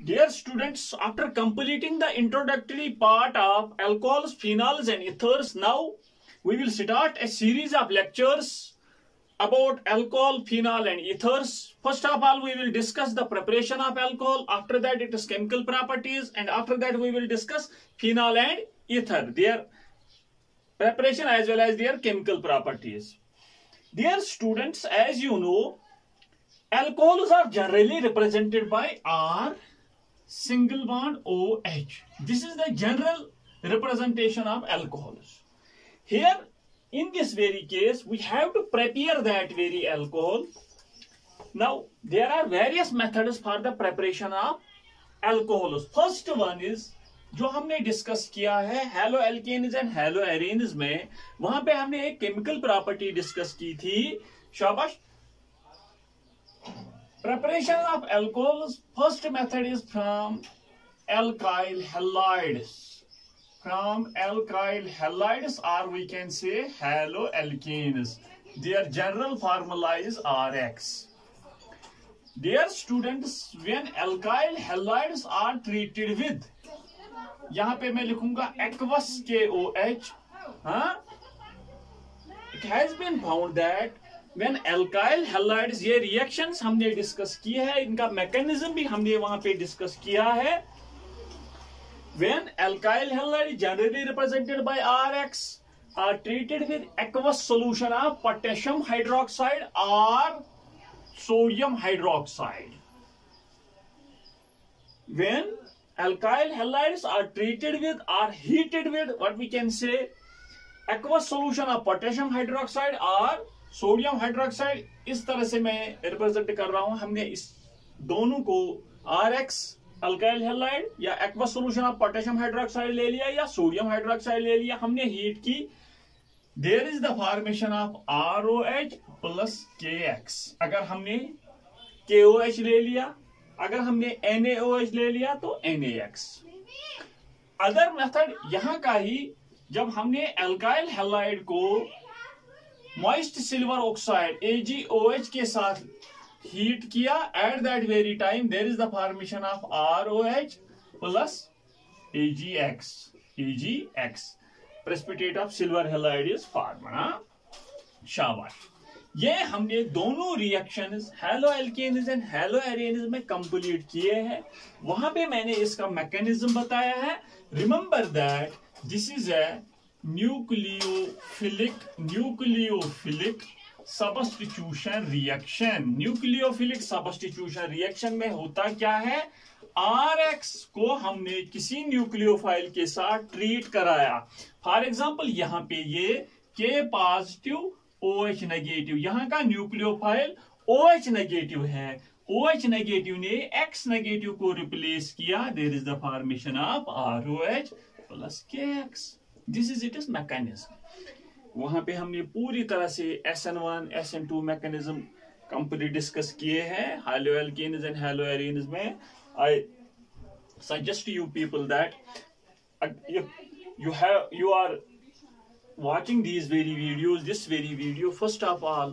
Dear students, after completing the introductory part of alcohols, phenols and ethers, now we will start a series of lectures about alcohol, phenol and ethers. First of all, we will discuss the preparation of alcohol. After that, it is chemical properties, and after that we will discuss phenol and ether, their preparation as well as their chemical properties. Dear students, as you know, alcohols are generally represented by R single bond OH. This is the general representation of alcohols. Here, in this very case, we have to prepare that very alcohol. Now, there are various methods for the preparation of alcohols. First one is, जो हमने discuss किया है haloalkanes and haloarenes में, वहां पे हमने एक chemical property discuss की थी. शाबाश. Preparation of alcohols, first method is from alkyl halides. From alkyl halides, or we can say haloalkanes. Their general formula is RX. Dear students, when alkyl halides are treated with, यहाँ पे मैं लिखूंगा aqueous KOH. It has been found that when alkyl halides, ये reactions हमने discuss किए हैं, इनका mechanism भी हमने वहां पे डिस्कस किया है. When alkyl halides generally represented by RX are treated with aqueous solution of potassium hydroxide or sodium hydroxide. When alkyl halides are treated with or heated with what we can say aqueous solution of potassium hydroxide or sodium hydroxide, इस तरह से मैं represent कर रहा हूं. हमने इस दोनों को RX अल्काइल हैलाइड या aqueous solution of potassium hydroxide ले लिया या सोडियम हाइड्रोक्साइड ले लिया, हमने हीट की. There is the formation of ROH plus KX. अगर हमने KOH ले लिया, अगर हमने NaOH ले लिया तो NaX. अदर मेथड यहां का ही, जब हमने अल्काइल हैलाइड को मॉइस्ट सिल्वर ऑक्साइड AgOH के साथ हीट किया, at that very time there is the formation of ROH plus AgX. Precipitate of silver halide is formed. शाबाश. ये हमने दोनों reactions haloalkanes and haloarenes में complete किए हैं. वहां पे मैंने इसका मैकेनिज्म बताया है. Remember that this is a nucleophilic substitution reaction. Nucleophilic substitution reaction में होता क्या है, RX को हमने किसी न्यूक्लियोफाइल के साथ ट्रीट कराया. फॉर एग्जांपल यहाँ पे ये K पॉजिटिव OH नेगेटिव, यहाँ का न्यूक्लियोफाइल OH नेगेटिव है. OH नेगेटिव ने X नेगेटिव को रिप्लेस किया. There is the formation of ROH plus KX. This is it is mechanism. वहां पे हमने पूरी तरह से SN1 SN2 mechanism complete discuss किए हैं haloalkanes and haloarenes में. I suggest you people that you are watching these very videos, this very video, first of all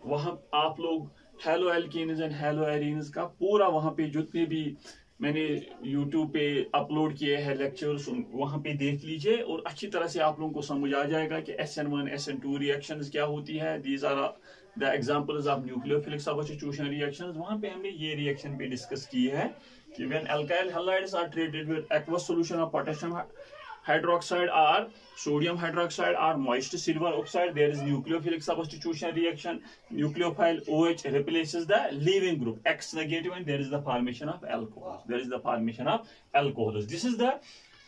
वहां आप लोग haloalkanes and haloarenes का पूरा वहां पे जितने भी मैंने YouTube पे अपलोड किए हैं लेक्चर्स, वहां पे देख लीजिए और अच्छी तरह से आप लोगों को समझ आ जाएगा कि SN1 SN2 रिएक्शंस क्या होती है. These are the examples of nucleophilic substitution reactions. वहां पे हमने ये रिएक्शन पे डिस्कस की है कि when alkyl halides are treated with aqueous solution of potassium hydroxide or sodium hydroxide or moist silver oxide, there is nucleophilic substitution reaction. Nucleophile OH replaces the leaving group X negative and there is the formation of alcohols. This is the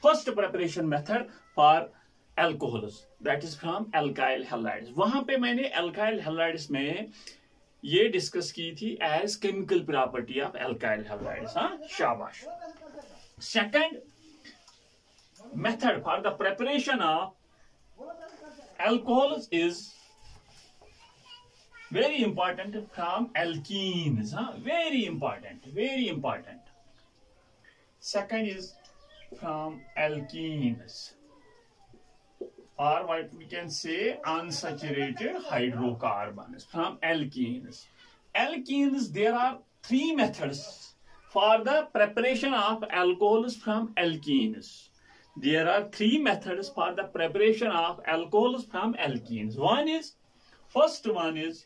first preparation method for alcohols, that is from alkyl halides. वहां पे मैंने alkyl halides में ये discuss की थी as chemical property of alkyl halides. शाबाश. Second method for the preparation of alcohols is very important from alkenes. Very important. Second is from alkenes, or what we can say unsaturated hydrocarbons. From alkenes, there are three methods for the preparation of alcohols from alkenes. There are three methods for the preparation of alcohols from alkenes. First one is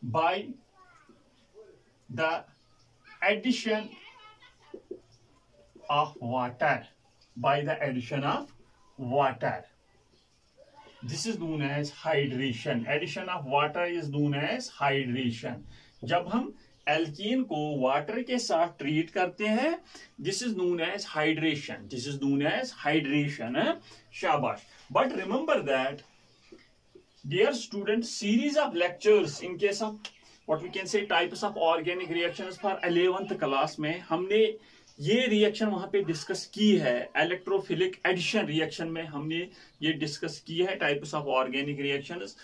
by the addition of water. By the addition of water. This is known as hydration. Addition of water is known as hydration. जब हम alkene को water के साथ treat करते हैं, this is known as hydration. This is known as hydration. शाबाश. But remember that dear students, series of lectures in case of what we can say types of organic reactions for 11th class में हमने ये reaction वहां पे discuss की है. Electrophilic addition reaction में हमने ये डिस्कस की है टाइप्स ऑफ ऑर्गेनिक रिएक्शंस.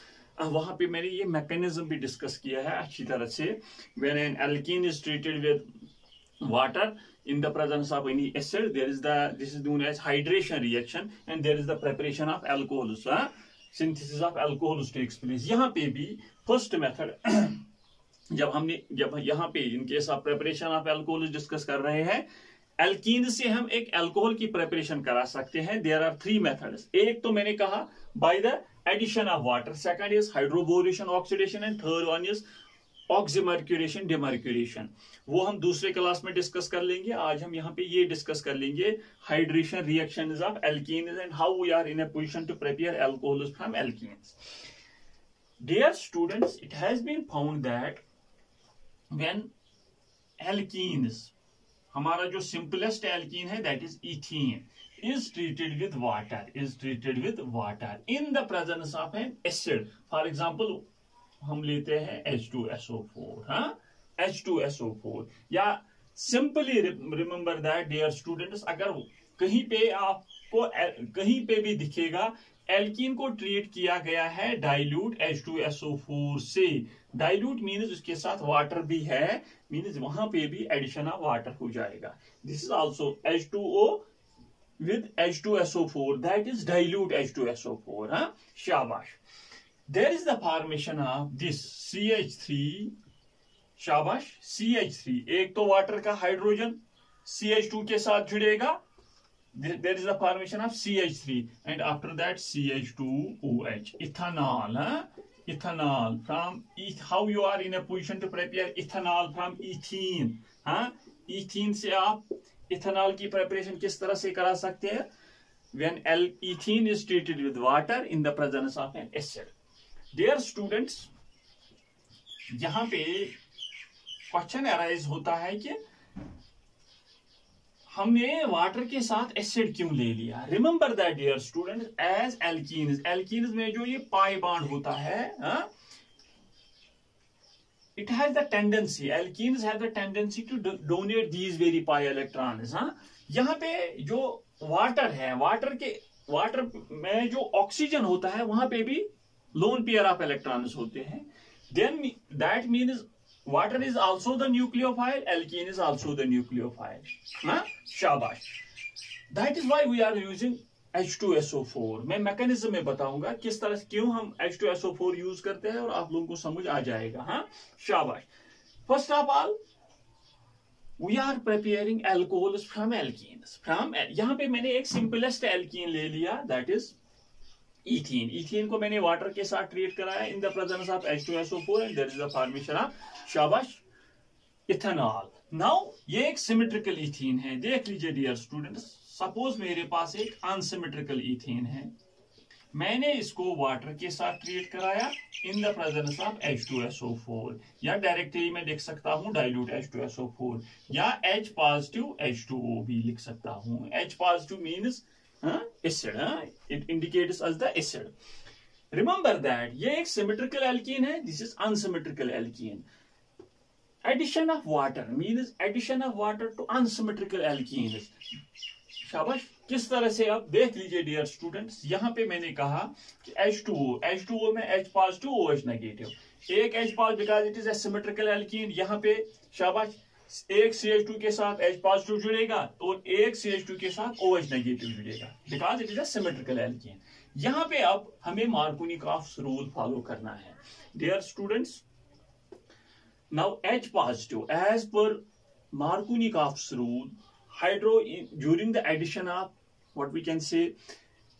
वहां पे मैंने ये मैकेनिज्म भी डिस्कस किया है अच्छी तरह से. When an alkene is treated with water in the presence of any acid, this is known as hydration reaction, and there is the preparation of alcohols. Synthesis of alcohols takes place. यहाँ पे भी first method जब यहाँ पे इन case of preparation of alcohol discuss कर रहे हैं, alkene से हम एक अल्कोहल की प्रेपरेशन करा सकते हैं. There are three methods. एक तो मैंने कहा by the addition of water, second is hydroboration oxidation, and third one is oxymercuration demercuration. वो हम दूसरे क्लास में डिस्कस कर लेंगे. आज हम यहाँ पे ये डिस्कस कर लेंगे hydration reactions of alkenes and how we are in a position to prepare alcohols from alkenes. Dear students, it has been found that when alkenes, हमारा जो सिंपलेस्ट एल्कीन है that is ethene, is treated with water in the presence of an acid. For example, हम लेते हैं H2SO4. हाँ, H2SO4. या simply remember that dear students, अगर कहीं पे आपको कहीं पे भी दिखेगा एल्कीन को ट्रीट किया गया है डाइल्यूट H2SO4 से, डाइल्यूट मीन्स उसके साथ वाटर भी है, मीन्स वहां पे भी एडिशन ऑफ वाटर हो जाएगा. This is also H2O with H2SO4, that is dilute H2SO4. हाँ, शाबाश. There is the formation of this CH3. शाबाश, CH3. एक तो वाटर का हाइड्रोजन CH2 के साथ जुड़ेगा. There is the formation of CH3 and after that CH2OH. Ethanol. हाँ, ethanol from how you are in a position to prepare ethanol from ethene. हाँ, ethene से आप इथेनॉल की प्रिपरेशन किस तरह से करा सकते हैं? When ethene is treated with water in the presence of an acid. Dear students, यहां पे क्वेश्चन अराइज होता है कि हमने वाटर के साथ एसिड क्यों ले लिया? Remember that dear students, as alkenes में जो ये पाई बॉन्ड होता है, it has the tendency, alkenes have the tendency to donate these very pi electrons. हाँ, यहाँ पे जो वाटर है, वाटर में जो ऑक्सीजन होता है वहां पे भी लोन पेयर ऑफ इलेक्ट्रॉन्स होते हैं. Then that means water is also the nucleophile, alkene is also the nucleophile. हाँ, शाबाश. That is why we are using H2SO4. मैं मैकेनिज्म में बताऊंगा किस तरह से क्यों हम H2SO4 यूज करते हैं और आप लोगों को समझ आ जाएगा. हाँ, शाबाश. First of all we are preparing alcohols from alkenes. यहाँ पे मैंने एक सिंपलेस्ट एल्कीन ले लिया, दैट इज इथीन. इथीन को मैंने वाटर के साथ ट्रीट कराया in the presence of H2SO4 and there is the formation of, शाबाश, इथेनॉल. नाउ ये एक सिमेट्रिकल इथीन है. देख लीजिए डियर स्टूडेंट्स, सपोज मेरे पास एक अनसिमेट्रिकल इथेन है, मैंने इसको वाटर के साथ ट्रीट कराया in the presence of H2SO4, या डायरेक्टली मैं लिख सकता हूं डाइल्यूट H2SO4, या H पॉजिटिव H2O भी लिख सकता हूं. H positive means acid, it indicates us the acid. Remember that ये एक सिमेट्रिकल एल्कीन है, this is unsymmetrical alkene. Addition of water means addition of water to unsymmetrical alkenes. शाबाश. किस तरह से आप देख लीजिए डियर स्टूडेंट्स, यहां पे मैंने कहा कि H2O में H पॉजिटिव OH नेगेटिव, एक H positive because it is a symmetrical alkene. यहां पे शाबाश, एक CH2 के साथ H पॉजिटिव जुड़ेगा तो एक CH2 के साथ OH नेगेटिव जुड़ेगा because it is a symmetrical alkene. यहां पे अब हमें मार्कोनिकॉफ्स रूल फॉलो करना है. Dear students, now H positive, as per Markovnikov's rule, during the addition of what we can say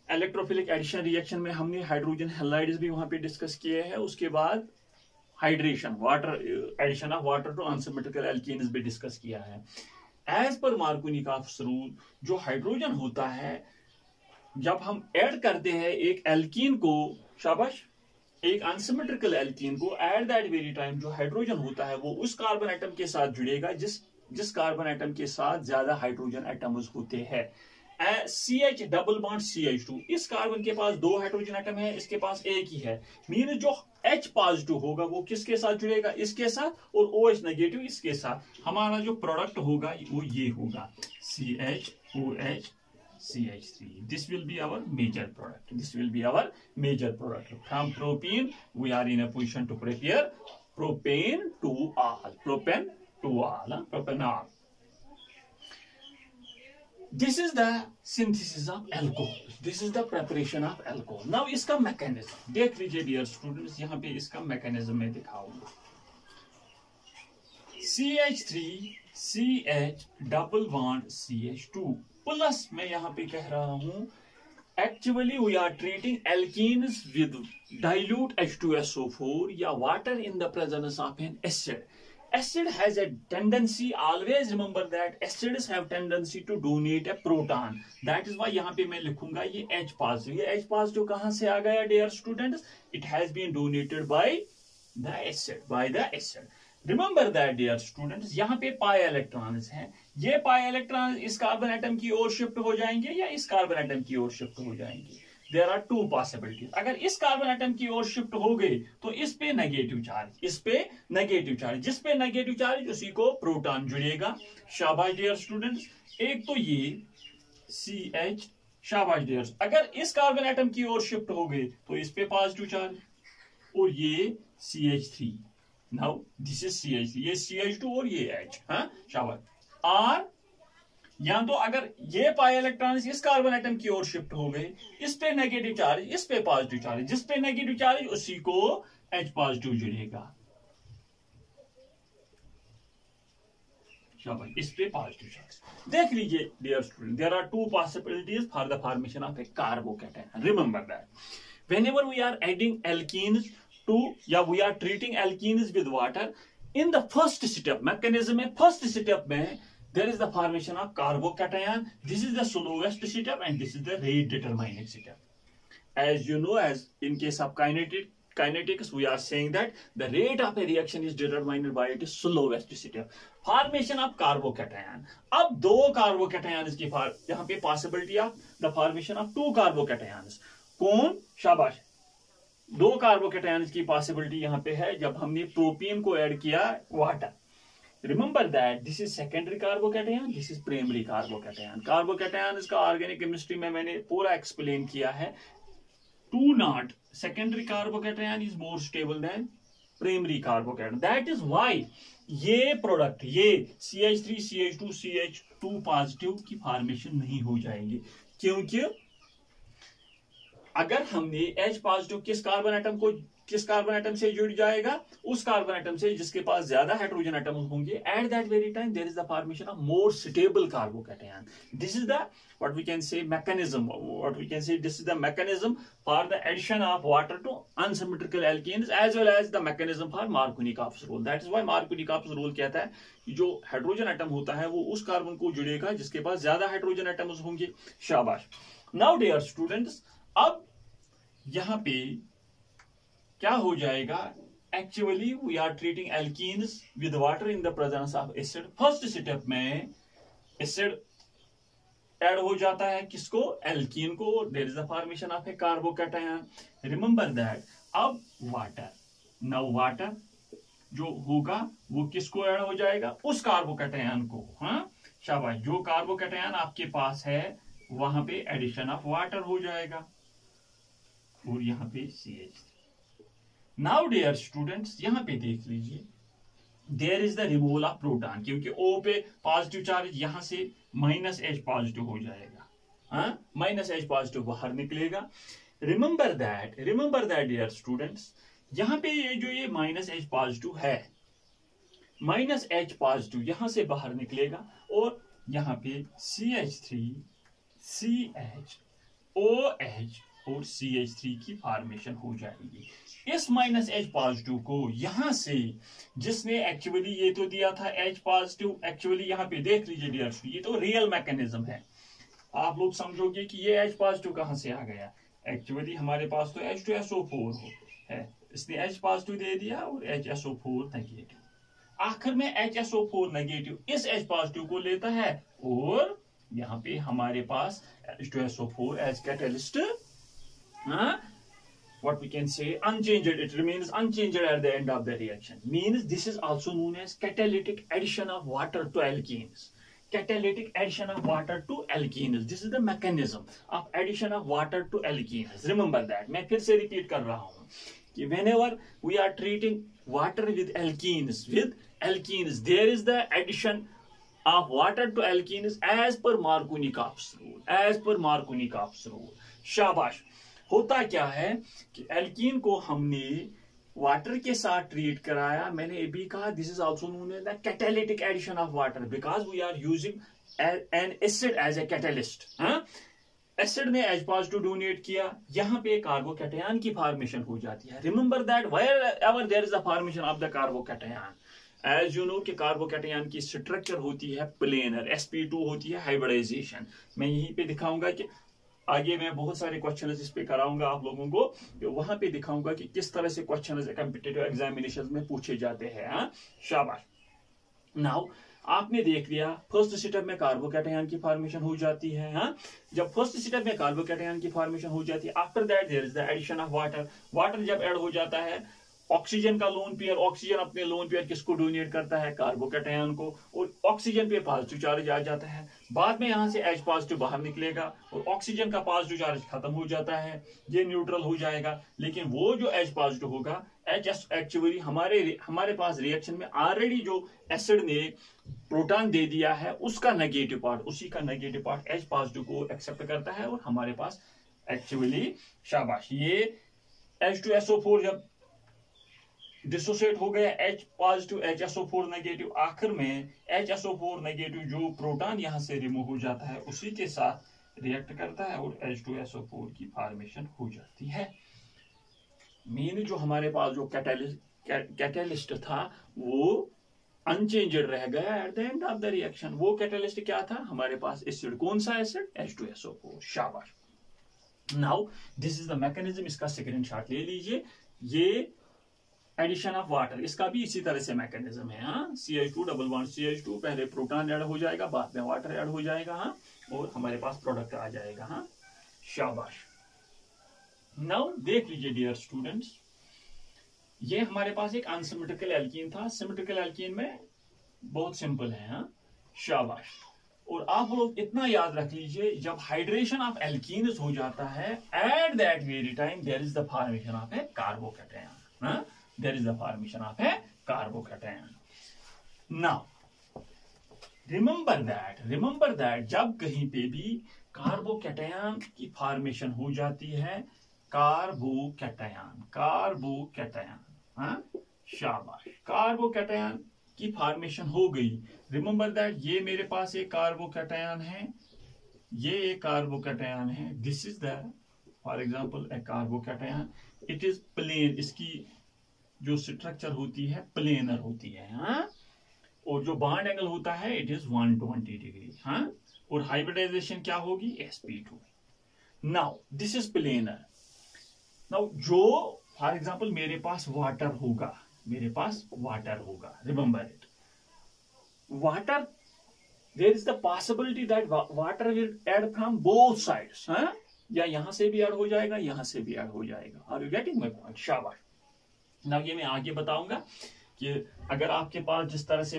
electrophilic addition reaction में हमने hydrogen halides भी वहां पे डिस्कस किए हैं, उसके बाद hydration water addition of water to unsymmetrical alkenes भी डिस्कस किया है। एज पर मार्कोनिकोव्स रूल, जो हाइड्रोजन होता है जब हम ऐड करते हैं एक एल्कीन को, शाबाश, एक अनसिमेट्रिकल एल्कीन को, एट दैट वेरी टाइम जो हाइड्रोजन होता है वो उस कार्बन एटम के साथ जुड़ेगा जिस कार्बन एटम के साथ ज्यादा हाइड्रोजन एटम्स होते हैं। CH डबल बॉन्ड CH2, इस कार्बन के पास 2 हाइड्रोजन एटम है, इसके पास एक ही है, मीन जो H पॉजिटिव होगा वो किसके साथ जुड़ेगा, इसके साथ, और OH नेगेटिव इसके साथ। हमारा जो प्रोडक्ट होगा वो ये होगा CH CH3. This will be our major product. This will be our major product. From propene, we are in a position to prepare propane to all. Propanol. This is the synthesis of alcohol. This is the preparation of alcohol. Now इसका mechanism देख लीजिए dear students, यहाँ पे इसका mechanism मैं दिखाऊंगा। CH3 CH double bond CH2 plus मैं यहाँ पे कह रहा हूं actually we are treating alkenes with dilute H2SO4 या water in the presence of an acid. Acid has a tendency, always remember that acids have tendency to donate a proton. That is why यहाँ पे मैं लिखूंगा ये H positive. ये H positive कहाँ से आ गया dear students? It has been donated by the acid. Remember that dear students, यहाँ पे pi electrons हैं, ये pi electrons इस कार्बन एटम की ओर शिफ्ट हो जाएंगे या इस कार्बन एटम की ओर शिफ्ट हो जाएंगे। There are two possibilities. अगर इस कार्बन एटम की ओर शिफ्ट हो गए तो इस पे नेगेटिव चार्ज, जिस पे नेगेटिव चार्ज उसी को प्रोटॉन जुड़ेगा। शाबाश डियर स्टूडेंट्स, एक तो ये CH, शाबाश डियर। अगर इस कार्बन एटम की ओर शिफ्ट हो गए तो इस पे पॉजिटिव चार्ज और ये CH3। Now this is CH3, ये CH2 और ये H, हाँ शाबाश। और या तो अगर ये पाई इलेक्ट्रॉन्स इस कार्बन एटम की ओर शिफ्ट हो गए, इस पे नेगेटिव चार्ज, इस पे पॉजिटिव चार्ज, जिस पे नेगेटिव चार्ज उसी को H पॉजिटिव जुड़ेगा। शाबाश, इस पे पॉजिटिव चार्ज। देख लीजिए dear student, there are two possibilities for the formation of a carbocation. Remember that whenever we are adding alkenes to या we are treating alkenes with water, in the first step mechanism में, first step में there is the formation of carbocation. This is the slowest step and this is the rate determining step. As you know, as in case of kinetics, we are saying that the rate of a reaction is determined by its slowest step. Formation of carbocation. अब दो carbocations की यहाँ पे possibility of the formation of two carbocations. कौन? शाबाश, दो carbocations की possibility यहाँ पे है जब हमने प्रोपीन को ऐड किया water. Remember that this is secondary carbocation, this is primary carbocation. Carbocation इसका ऑर्गेनिक केमिस्ट्री में मैंने पूरा एक्सप्लेन किया है। 2 secondary carbocation is more stable than primary carbocation. That is why ये प्रोडक्ट, ये CH3 CH2 CH2 पॉजिटिव की formation नहीं हो जाएंगे, क्योंकि अगर हमने H पॉजिटिव किस कार्बन एटम से जुड़ जाएगा, उस कार्बन एटम से जिसके पास ज्यादा हाइड्रोजन एटम होंगे, at that very time there is the formation of more stable carbocation. This is the what we can say mechanism for the addition of water to unsymmetrical alkenes as well as the mechanism for Markovnikov's rule. That is why Markovnikov's rule कहता है कि जो hydrogen atom होता है वो उस carbon को जुड़ेगा जिसके पास ज्यादा हाइड्रोजन एटम्स होंगे। शाबाश। नाउ डियर स्टूडेंट्स, अब यहां पे क्या हो जाएगा, actually we are treating alkenes with water in the presence of acid. First step में एसिड ऐड हो जाता है किसको, एल्कीन को। There is the formation of a carbocation. Remember that अब वाटर, नाउ वाटर जो होगा वो किसको ऐड हो जाएगा, उस कार्बोकैटायन को। हाँ शाबाश, जो कार्बोकैटायन आपके पास है वहां पे एडिशन ऑफ वाटर हो जाएगा और यहाँ पे CH3। नाउ डियर स्टूडेंट्स, यहाँ पे देख लीजिए, there is the removal of proton, क्योंकि O पे पॉजिटिव चार्ज, यहाँ से -H पॉजिटिव हो जाएगा। हाँ, -H पॉजिटिव बाहर निकलेगा। रिमेंबर दैट डियर स्टूडेंट्स, यहाँ पे ये जो ये -H पॉजिटिव है, -H पॉजिटिव यहां से बाहर निकलेगा और यहाँ पे CH3 CH OH और CH3 की फॉर्मेशन हो जाएगी। इस -H पॉजिटिव को यहां से जिसने एक्चुअली ये तो दिया था H पॉजिटिव, एक्चुअली यहाँ पे देख लीजिए डियर, ये तो रियल मैकेनिज्म है। आप लोग समझोगे कि ये H पॉजिटिव कहां से आ गया। एक्चुअली हमारे पास तो H2SO4 है, इसने H पॉजिटिव दे दिया और HSO4 नेगेटिव। आखिर में HSO4 नेगेटिव इस H पॉजिटिव को लेता है और यहाँ पे हमारे पास H2SO4 as catalyst, what we can say unchanged, it remains unchanged at the end of the reaction, means this is also known as catalytic addition of water to alkenes. Catalytic addition of water to alkenes, this is the mechanism of addition of water to alkenes. Remember that, मैं फिर से repeat कर रहा हूँ कि whenever we are treating water with alkenes, there is the addition of water to alkenes as per Markovnikov's rule, as per Markovnikov's rule. शाबाश। होता क्या है कि एल्कीन को हमने वाटर के साथ ट्रीट कराया, मैंने ये भी कहा this is also known as the catalytic addition of water because we are using an acid as a catalyst. Acid ने H पॉजिटिव डोनेट किया, यहाँ पे कार्बोकैटायन की फॉर्मेशन हो जाती है। Remember that wherever there is the formation of the carbocation, as you know कि carbocation की स्ट्रक्चर होती है प्लेनर, sp2 होती है हाइब्रिडाइजेशन। मैं यहीं पे दिखाऊंगा कि आगे मैं बहुत सारे क्वेश्चन इस पे कराऊंगा आप लोगों को, वहां पे दिखाऊंगा कि किस तरह से क्वेश्चन कॉम्पिटिटिव एग्जामिनेशन में पूछे जाते हैं। शाबाश। नाउ आपने देख लिया फर्स्ट स्टेप में कार्बोकैटायन की फॉर्मेशन हो जाती है। जब फर्स्ट स्टेप में कार्बोकैटायन की फॉर्मेशन हो जाती है, after that there is the addition of water. Water जब ऐड हो जाता है, ऑक्सीजन का लोन पेयर, ऑक्सीजन अपने लोन पेयर किसको डोनेट करता है, कार्बोकैटायन को, और ऑक्सीजन पे पॉजिटिव चार्ज आ जाता है। बाद में यहां से H पॉजिटिव बाहर निकलेगा और ऑक्सीजन का पॉजिटिव चार्ज खत्म हो जाता है, ये न्यूट्रल हो जाएगा। लेकिन वो जो H पॉजिटिव होगा, H एक्चुअली हमारे पास रिएक्शन में ऑलरेडी जो एसिड ने प्रोटॉन दे दिया है उसका नेगेटिव पार्ट, उसी का नेगेटिव पार्ट H पॉजिटिव को एक्सेप्ट करता है और हमारे पास एक्चुअली शाबाश ये H2SO4 जब डिसोसिएट हो गया H पॉजिटिव HSO4 नेगेटिव, आखिर में HSO4 नेगेटिव जो प्रोटॉन यहां से रिमूव हो जाता है उसी के साथ रिएक्ट करता है और H2SO4 की फॉर्मेशन हो जाती है। मीन जो हमारे पास जो कैटलिस्ट था वो अनचेंज्ड रह गया at the end of the reaction. वो कैटलिस्ट क्या था, हमारे पास एसिड, कौन सा एसिड, H2SO4। शाबाश। Now this is the mechanism, इसका सेकंड शॉट ले लीजिए। ये एडिशन ऑफ वाटर, इसका भी इसी तरह से मैकेनिज्म है। CH2 डबल बॉन्ड CH2, पहले प्रोटॉन ऐड हो जाएगा, बाद में वाटर ऐड हो जाएगा, और हमारे पास प्रोडक्ट आ जाएगा। शाबाश। नाउ देख लीजिए डियर स्टूडेंट्स, ये हमारे पास एक अनसिमेट्रिकल एल्कीन था। सिमेट्रिकल एल्कीन में बहुत सिंपल है। शाबाश। और आप लोग इतना याद रख लीजिए, जब हाइड्रेशन ऑफ एल्कीन्स हो जाता है, at that very time there is the formation of a carbocation. There is the formation of a carbocation. Now, remember that जब कहीं पे भी कार्बोकैटायन की फॉर्मेशन हो जाती है, कार्बोकैटायन, शाबाश, कार्बोकैटायन की फॉर्मेशन हो गई। रिमेंबर दैट ये मेरे पास एक कार्बोकैटायन है, ये एक कार्बोकैटायन है। This is the for example a carbocation, it is plane, इसकी जो स्ट्रक्चर होती है प्लेनर होती है। और जो बॉन्ड एंगल होता है इट इज 120 डिग्री। और हाइब्रिडाइजेशन क्या होगी, sp2। Now this is planar. Now जो फॉर एग्जांपल मेरे पास वाटर होगा, remember it, water, there is the possibility that water will add from both sides. या यहां से भी ऐड हो जाएगा, यहां से भी ऐड हो जाएगा। Are you getting my point? शाबाश। ना ये मैं आगे बताऊंगा कि अगर आपके पास जिस तरह से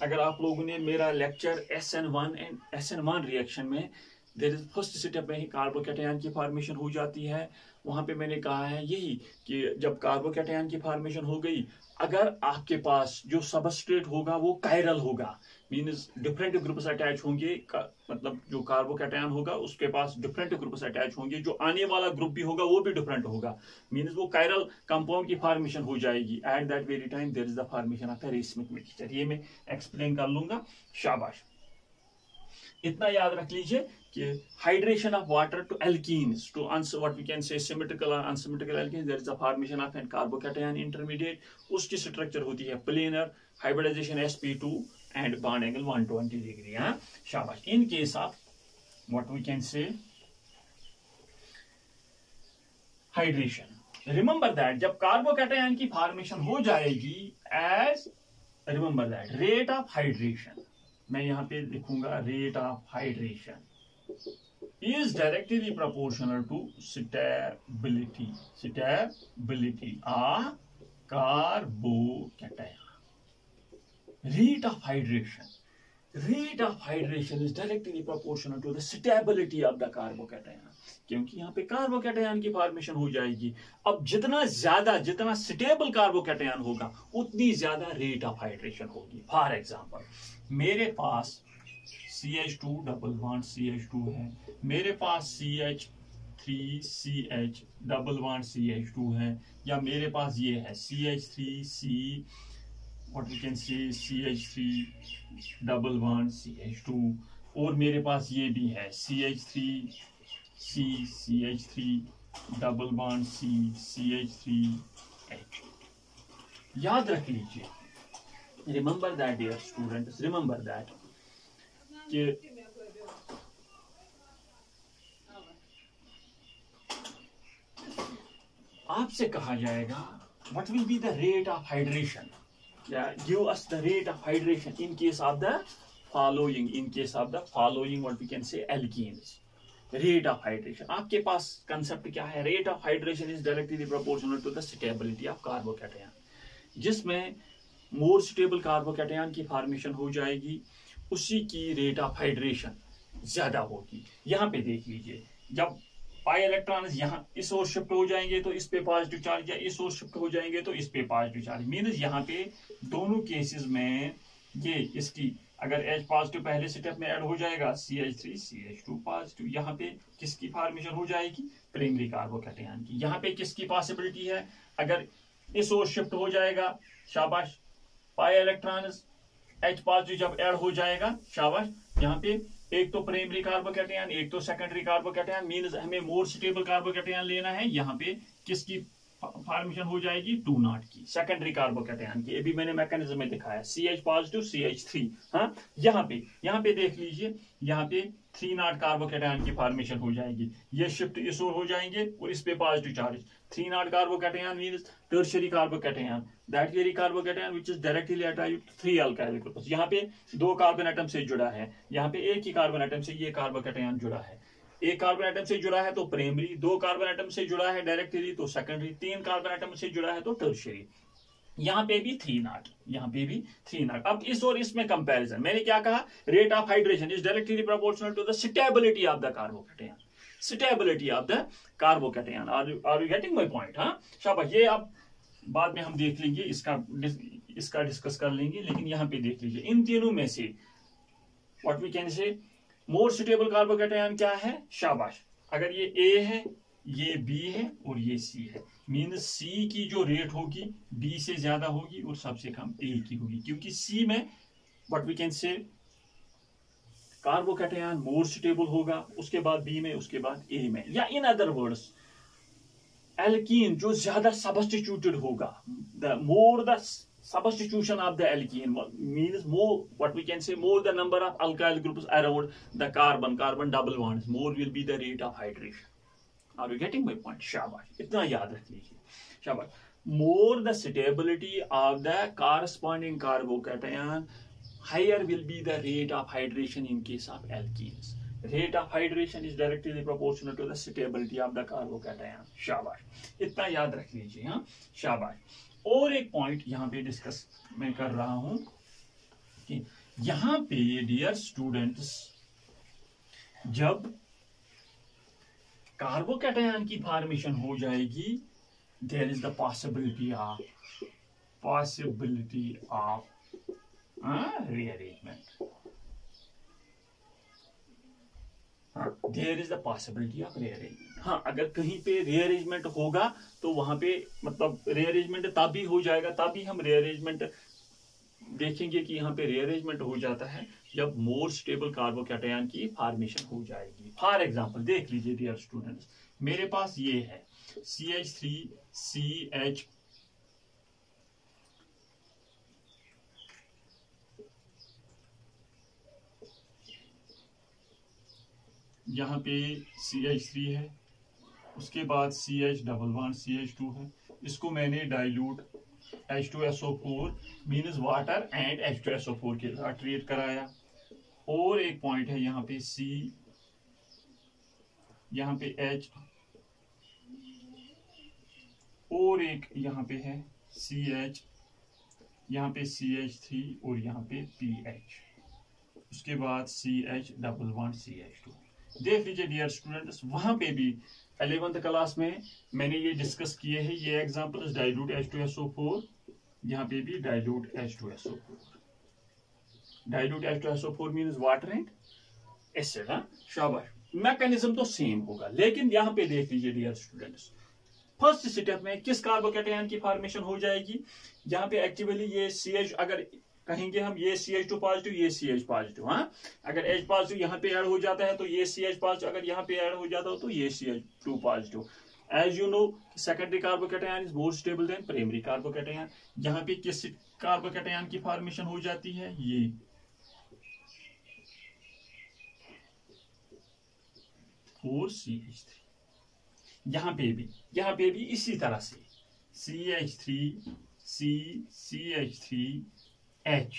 अगर आप लोगों ने मेरा lecture SN1 and SN1 reaction में देयर इज फर्स्ट स्टेप में ही कार्बोकैटायन की फॉर्मेशन हो जाती है। वहां पे मैंने कहा है यही कि जब कार्बोकैटायन की फॉर्मेशन हो गई, अगर आपके पास जो सबस्ट्रेट होगा वो कायरल होगा, मीन्स डिफरेंट ग्रुप्स अटैच होंगे, मतलब जो कार्बोकैटायन होगा उसके पास डिफरेंट ग्रुप्स अटैच होंगे, जो आने वाला ग्रुप भी होगा वो भी डिफरेंट होगा, मीन्स वो कायरल कंपाउंड की फॉर्मेशन हो जाएगी। At that very time there is the formation of the racemic mixture. ये मैं एक्सप्लेन कर लूंगा। शाबाश, इतना याद रख लीजिए कि hydration of water to alkenes to what we can say symmetrical और unsymmetrical alkenes, there is the formation of an carbocation intermediate. उसकी स्ट्रक्चर होती है planar, hybridization sp2 and bond angle 120 degree. हाँ शाबाश। In case of what we can say hydration, remember that जब carbocation की formation हो जाएगी, as remember that rate of hydration, मैं यहां पे लिखूंगा rate of hydration is directly proportional to stability of carbocation. Rate of hydration is directly proportional to the stability of the carbocation, क्योंकि यहाँ पे कार्बोकैटायन की फॉर्मेशन हो जाएगी। अब जितना स्टेबल कार्बोकैटायन होगा उतनी ज्यादा रेट ऑफ हाइड्रेशन होगी। फॉर एग्जांपल मेरे पास CH2 डबल बॉन्ड CH2 है, मेरे पास CH3CH डबल बॉन्ड CH2 है, या मेरे पास ये है CH3C what we can say CH3 double bond CH2, और मेरे पास ये भी है CH3C CH3 double bond C CH3H। याद रख लीजिए, remember that dear students, remember that कि आपसे कहा जाएगा what will be the rate of hydration, give us the rate of hydration in case of the following what we can say alkenes। rate of hydration आपके पास concept क्या है? rate of hydration is directly proportional to the stability of carbocation, जिसमें मोर stable carbocation की formation हो जाएगी उसी की rate of hydration ज्यादा होगी। यहां पे देख लीजिए, जब पाई इलेक्ट्रॉन्स यहाँ इस ओर शिफ्ट हो जाएंगे तो इस पे पॉजिटिव चार्ज, या इस ओर शिफ्ट हो जाएंगे तो इस पे पॉजिटिव चार्ज, मींस यहाँ पे दोनों केसेस में ये इसकी अगर H पॉजिटिव पहले स्टेप में ऐड हो जाएगा CH3 CH2 पॉजिटिव, यहाँ पे किसकी फॉर्मेशन हो जाएगी? प्राइमरी कार्बोकैटायन की। यहाँ पे किसकी पॉसिबिलिटी है? अगर इस ओर शिफ्ट हो जाएगा, शाबाश, पाई इलेक्ट्रॉन्स H पॉजिटिव जब ऐड हो जाएगा, शाबाश, यहाँ पे एक तो प्राइमरी कार्बोकैटायन एक तो सेकेंडरी कार्बोकैटायन, मींस हमें मोर स्टेबल कार्बोकैटायन लेना है। यहाँ पे किसकी फॉर्मेशन हो जाएगी? 2 नॉट की, सेकेंडरी कार्बोकैटायन की। अभी मैंने मैकेनिज्म में दिखाया CH पॉजिटिव CH3। हाँ यहाँ पे देख लीजिए, यहाँ पे 3 नॉट कार्बोकैटायन की फॉर्मेशन हो जाएगी। ये शिफ्ट इस ओर हो जाएंगे और इस पे positive charge. 3 not carbocation means tertiary carbocation, that very carbocation which is directly attached to 3 alkyl groups. यहाँ पे 2 कार्बन एटम से जुड़ा है, यहाँ पे एक ही कार्बन एटम से ये कार्बोकैटायन जुड़ा है। एक कार्बन एटम से जुड़ा है तो प्राइमरी, 2 कार्बन एटम से जुड़ा है डायरेक्टली तो सेकेंडरी, 3 कार्बन एटम से जुड़ा है तो टर्शियरी। यहाँ पे भी 3 नॉट, यहाँ पे भी 3 नॉट। अब इस और इसमें कंपैरिजन, मैंने क्या कहा? Rate of hydration is directly proportional to the stability of the carbocation, stability of the carbocation. Are you getting my point? हाँ शाबाश। ये अब बाद में हम देख लेंगे, इसका डिस्कस कर लेंगे, लेकिन यहाँ पे देख लीजिए, इन तीनों में से व्हाट वी कैन से मोर सुटेबल कार्बोकैटायन क्या है? शाबाश, अगर ये A है, ये B है और ये C है, मींस C की जो रेट होगी B से ज्यादा होगी और सबसे कम A की होगी, क्योंकि C में what we can say carbocation more suitable होगा, उसके बाद B में, उसके बाद A में। या इन अदर वर्ड्स एल्कीन जो ज्यादा सब्स्टिट्यूटेड होगा, the more the substitution of the alkene means more, what we can say, more the number of alkyl groups around the carbon double bonds, more will be the rate of hydration। Are you getting my point? शाबाश, इतना याद रख लीजिए, शाबाश। More the stability of the corresponding carbocation, higher will be the rate of hydration in case of alkenes। Rate of hydration is directly proportional to the stability of the carbocation। शाबाश, इतना याद रख लीजिए। हाँ शाबाश। और एक पॉइंट यहां पे डिस्कस मैं कर रहा हूं कि यहां पे डियर स्टूडेंट्स, जब कार्बोकैटायन की फॉर्मेशन हो जाएगी, there is the possibility of rearrangement. There is the possibility of rearrangement. हाँ, अगर कहीं पे रीअरेंजमेंट होगा तो वहां पे मतलब रीअरेंजमेंट तभी हो जाएगा, तभी हम रीअरेंजमेंट देखेंगे कि यहाँ पे रीअरेंजमेंट हो जाता है जब मोर स्टेबल कार्बोकैटायन की फॉर्मेशन हो जाएगी। फॉर एग्जांपल देख लीजिए डियर स्टूडेंट्स, मेरे पास ये है CH3CH, यहाँ पे CH3 है, उसके बाद CH डबल बॉन्ड CH2 है, इसको मैंने dilute H2SO4 means water and H2SO4 के साथ ट्रीट कराया। और एक पॉइंट है यहाँ पे C, यहाँ पे H, और एक यहाँ पे है CH, यहाँ पे CH3 और यहाँ पे PH, उसके बाद CH डबल बॉन्ड CH2। देख लीजिए डियर स्टूडेंट्स, वहां पे भी 11th क्लास में मैंने ये डिस्कस किए हैं, ये एग्जांपल डाइल्यूट H2SO4, यहाँ पे भी dilute H2SO4। Dilute H2SO4 means water and acid. शाबाश, मैकेनिज्म तो सेम होगा, लेकिन यहाँ पे देख लीजिए डियर स्टूडेंट्स, फर्स्ट स्टेप में किस कार्बोकैटायन की फॉर्मेशन हो जाएगी। यहाँ पे एक्चुअली ये CH, अगर कहेंगे हम ये CH2 पॉजिटिव, ये CH पॉजिटिव, हाँ, अगर H पॉजिटिव यहाँ पे ऐड हो जाता है तो ये CH पॉजिटिव, अगर यहाँ पे ऐड हो जाता हो तो ये CH2 positive. As you know, secondary carbocation is more stable than primary carbocation. यहाँ पे किस कार्बोकैटायन की फॉर्मेशन हो जाती है, ये 4CH3। यहाँ पे भी इसी तरह से CH3 C, CH3H,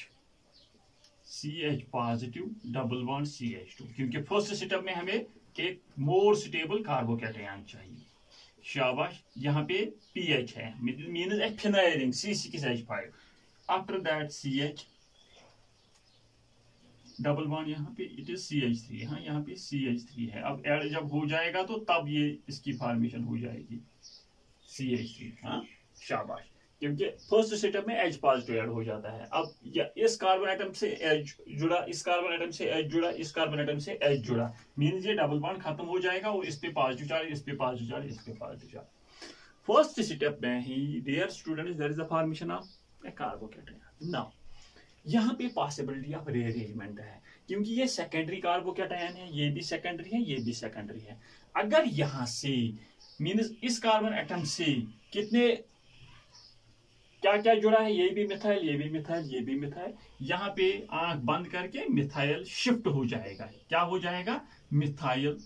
CH positive double bond CH2, क्योंकि फर्स्ट स्टेप में हमें एक मोर स्टेबल कार्बोकैटायन चाहिए। शाबाश, यहाँ पे PH है, means A phenyl ring C6H5। After that CH double bond, यहाँ पे इट इज CH3, हाँ, यहाँ पे CH3 है। अब ऐड जब हो जाएगा तो तब ये इसकी फॉर्मेशन हो जाएगी CH3, हाँ, शाबाश, क्योंकि फर्स्ट स्टेप में H पॉजिटिव ऐड हो जाता है। अब इस कार्बन एटम से H जुड़ा, इस कार्बन एटम से H जुड़ा, इस कार्बन एटम से H जुड़ा, मींस ये डबल बॉन्ड खत्म हो जाएगा और इस पे पॉजिटिव चार्ज, इस पे पॉजिटिव चार्ज, इस पे पॉजिटिव चार्ज। फर्स्ट स्टेप में ही dear students there is the formation of a carbocation. Now यहाँ पे पॉसिबिलिटी ऑफ रीअरेंजमेंट है, क्योंकि ये सेकेंडरी कार्बोकैटायन है, ये भी सेकेंडरी है, ये भी सेकेंडरी है। अगर यहाँ से मींस इस कार्बन एटम से कितने क्या क्या जुड़ा है, ये भी मिथाइल, ये भी मिथाइल, ये भी मिथाइल, यहाँ पे आंख बंद करके मिथाइल शिफ्ट हो जाएगा। क्या हो जाएगा, methyl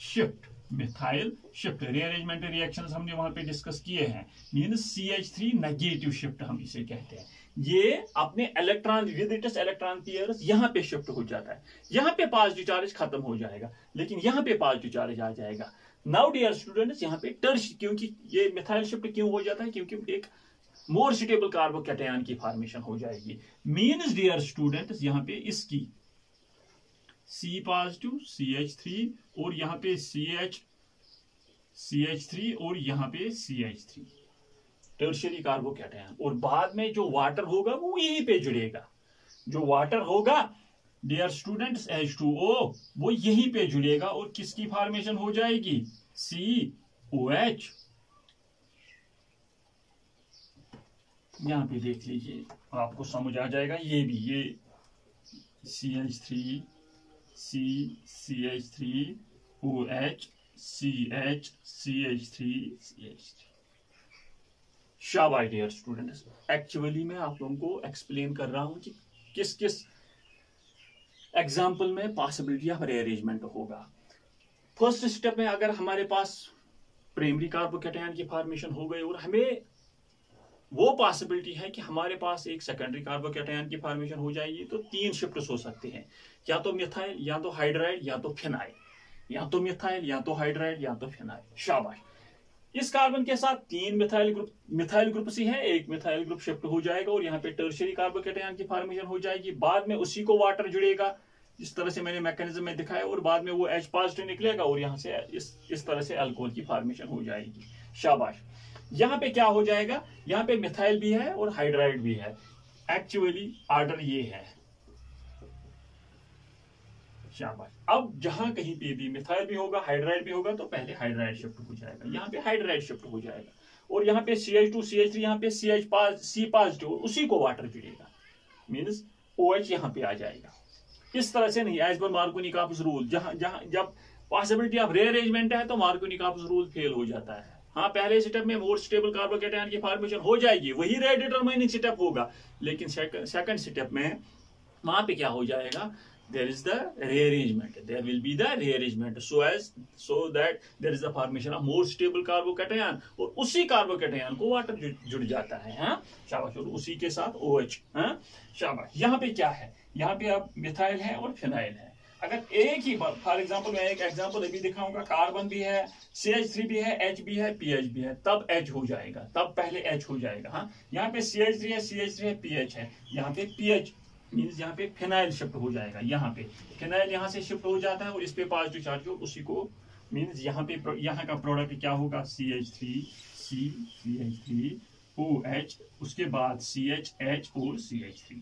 shift, methyl shift. Rearrangement reactions हमने वहां पे डिस्कस किए हैं, मींस CH3 नेगेटिव शिफ्ट हम इसे कहते हैं। ये अपने electron with its electron pairs यहाँ पे शिफ्ट हो जाता है, यहाँ पे पॉजिटिव चार्ज खत्म हो जाएगा, लेकिन यहाँ पे पॉजिटिव चार्ज आ जाएगा। नाउ डियर स्टूडेंट्स, यहाँ पे टर्श, क्योंकि ये मिथाइल शिफ्ट क्यों हो जाता है, क्योंकि एक मोर स्टेबल कार्बोकैटायन की फॉर्मेशन हो जाएगी। मींस डियर स्टूडेंट्स, यहाँ पे इसकी C पॉजिटिव CH3 और यहाँ पे CH3 और यहाँ पे CH3, टर्शियरी कार्बोकैटायन। और बाद में जो वाटर होगा वो यहीं पे जुड़ेगा, जो वाटर होगा डियर स्टूडेंट्स H2O, वो यहीं पे जुड़ेगा और किसकी फॉर्मेशन हो जाएगी, COH। यहाँ पे देख लीजिए, आपको समझ आ जाएगा। ये भी, ये CH3 C, CH3 OH, CH, CH3, CH3। शाबाश डियर स्टूडेंट्स, एक्चुअली मैं आप लोगों को एक्सप्लेन कर रहा हूं कि किस किस एग्जाम्पल में पॉसिबिलिटी ऑफ रीअरेंजमेंट होगा। फर्स्ट स्टेप में अगर हमारे पास प्राइमरी कार्बोकैटायन की फॉर्मेशन हो गई और हमें वो पॉसिबिलिटी है कि हमारे पास एक सेकेंडरी कार्बोकैटायन की फॉर्मेशन हो जाएगी, तो 3 शिफ्ट्स हो सकते हैं, या तो मिथाइल, या तो हाइड्राइड, या तो फिनाइल, या तो मिथाइल, या तो हाइड्राइड, या तो फिनाइल। शाबाश, इस कार्बन के साथ 3 मिथाइल ग्रुप सी है, एक मिथाइल ग्रुप शिफ्ट हो जाएगा और यहाँ पे टर्शियरी कार्बोकैटायन की फॉर्मेशन हो जाएगी। बाद में उसी को वाटर जुड़ेगा, इस तरह से मैंने मैकेनिज्म में दिखाया, और बाद में वो H पॉजिटिव निकलेगा और यहाँ से इस तरह से अल्कोहल की फॉर्मेशन हो जाएगी। शाबाश। यहाँ पे क्या हो जाएगा, यहाँ पे मिथाइल भी है और हाइड्राइड भी है। एक्चुअली ऑर्डर ये है। शाबाश। अब जहां कहीं पे भी मिथाइल भी होगा, हाइड्राइड भी होगा, तो पहले हाइड्राइड शिफ्ट हो जाएगा, यहाँ पे हाइड्राइड शिफ्ट हो जाएगा, और यहाँ पे CH2 CH3, यहाँ पे C पॉजिटिव, उसी को वाटर जुड़ेगा, मीन्स OH यहाँ पे आ जाएगा। इस तरह से नहीं, एज पर मार्कोनी-कापस रूल, जहां जहां जब पॉसिबिलिटी ऑफ रीअरेंजमेंट है तो मार्कोनी-कापस रूल फेल हो जाता है। हाँ, पहले स्टेप में मोर स्टेबल कार्बोकैटायन की फॉर्मेशन हो जाएगी, वही रेट डिटरमाइनिंग स्टेप होगा, लेकिन सेकंड स्टेप में वहां पे क्या हो जाएगा, there is the rearrangement, there will be the rearrangement so that there is the formation of more stable carbocation, और उसी कार्बोकैटायन को वाटर जुड़ जाता है। हाँ शाबाश, और उसी के साथ OH। हाँ शाबाश। यहाँ पे क्या है, यहाँ पे अब मिथाइल है और फिनाइल है। अगर एक ही बार, फॉर एग्जांपल मैं एक एग्जांपल अभी दिखाऊंगा, कार्बन भी है, CH3 भी है, H भी है, PH भी है, तब H हो जाएगा, तब पहले H हो जाएगा। हाँ, यहाँ पे CH3 है, PH है, यहाँ पे PH मीन्स यहाँ पे फिनाइल शिफ्ट हो जाएगा, यहाँ पे फिनाइल यहाँ से शिफ्ट हो जाता है और इस पे पॉजिटिव चार्ज हो, उसी को मीन्स यहाँ पे यहाँ का प्रोडक्ट क्या होगा, CH3 OH, उसके बाद CH और CH3,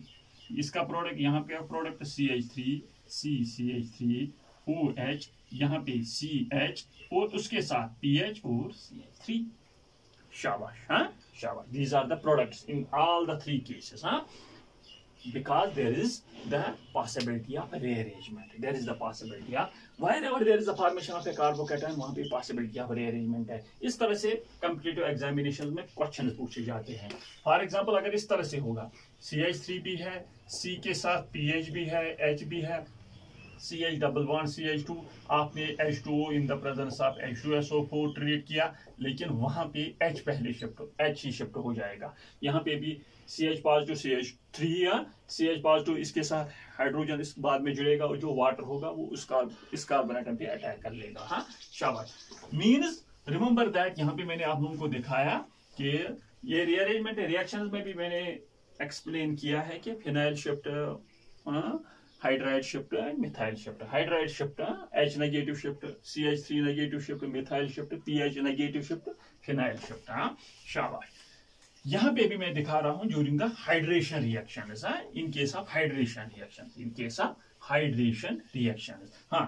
इसका प्रोडक्ट यहाँ पे प्रोडक्ट CH3 OH, यहाँ पे CH और उसके साथ PH और CH3। शाबाश। हाँ शाबाश। These are the products in all the three cases. हाँ, because there is the possibility of rearrangement, there is the possibility of wherever there is the formation of a carbocation, वहां पे possibility of rearrangement है। इस तरह से competitive examination में question पूछे जाते हैं। फॉर एग्जांपल अगर इस तरह से होगा, CH3 भी है, C के साथ PH भी है, H भी है, CH डबल बॉन्ड CH2, आपने H2O in the presence of H2SO4 treat किया, लेकिन वहां पे H पहले H ही शिफ्ट हो जाएगा। यहाँ पे भी CH पॉजिटिव CH3 या CH पॉजिटिव, इसके साथ हाइड्रोजन इस बाद में जुड़ेगा और जो वाटर होगा वो इस कार्बन एटम पे अटैक कर लेगा। हाँ शाबाश। मीन्स रिमेंबर दैट, यहाँ पे मैंने आप लोगों को दिखाया कि ये रीअरेंजमेंट रिएक्शंस में भी मैंने एक्सप्लेन किया है कि phenyl shift, hydride shift and methyl shift. Hydride shift H negative shift, CH3 negative shift, methyl shift, PH negative shift, phenyl shift. हाँ शाबाश। यहाँ पे भी मैं दिखा रहा हूं during the hydration reaction, in case of hydration reaction. हाँ,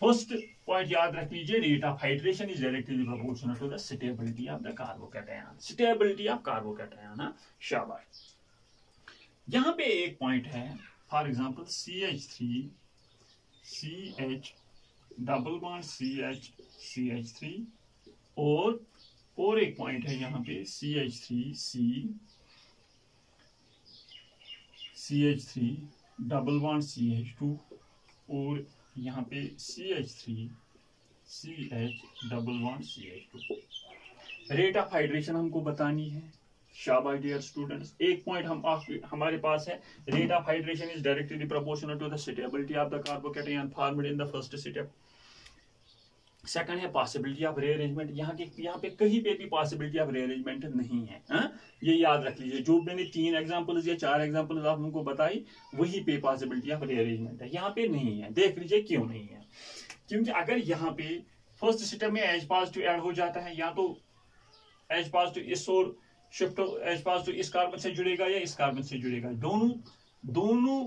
फर्स्ट पॉइंट याद रख लीजिए, rate of hydration is directly proportional to the stability of the carbocation, stability of carbocation. हाँ शाबाश। यहाँ पे एक पॉइंट है, for example CH3 CH double bond CH3 और एक पॉइंट है यहाँ पे CH3 डबल बॉन्ड CH2 और यहाँ पे CH3 CH double bond CH2। Rate of hydration हमको बतानी है। शाबाश डियर स्टूडेंट्स। एक पॉइंट हमारे पास है, rate of hydration is directly proportional to the stability of the carbocation formed in the first step. Second है पॉसिबिलिटी ऑफ रीअरेंजमेंट। यहाँ पे कहीं पे भी पॉसिबिलिटी ऑफ रीअरेंजमेंट नहीं है। ये याद रख लीजिए, जो मैंने 3 एग्जांपल्स या 4 एग्जांपल्स आप लोगों को बताई, वही पे पॉसिबिलिटी ऑफ रीअरेंजमेंट है, यहाँ पे नहीं है। देख लीजिए क्यों नहीं है, क्योंकि अगर यहाँ पे फर्स्ट स्टेप में H पॉजिटिव ऐड हो जाता है, या तो H पॉजिटिव इस ओर शिफ्ट, H पॉजिटिव इस कार्बन से जुड़ेगा या इस कार्बन से जुड़ेगा, दोनों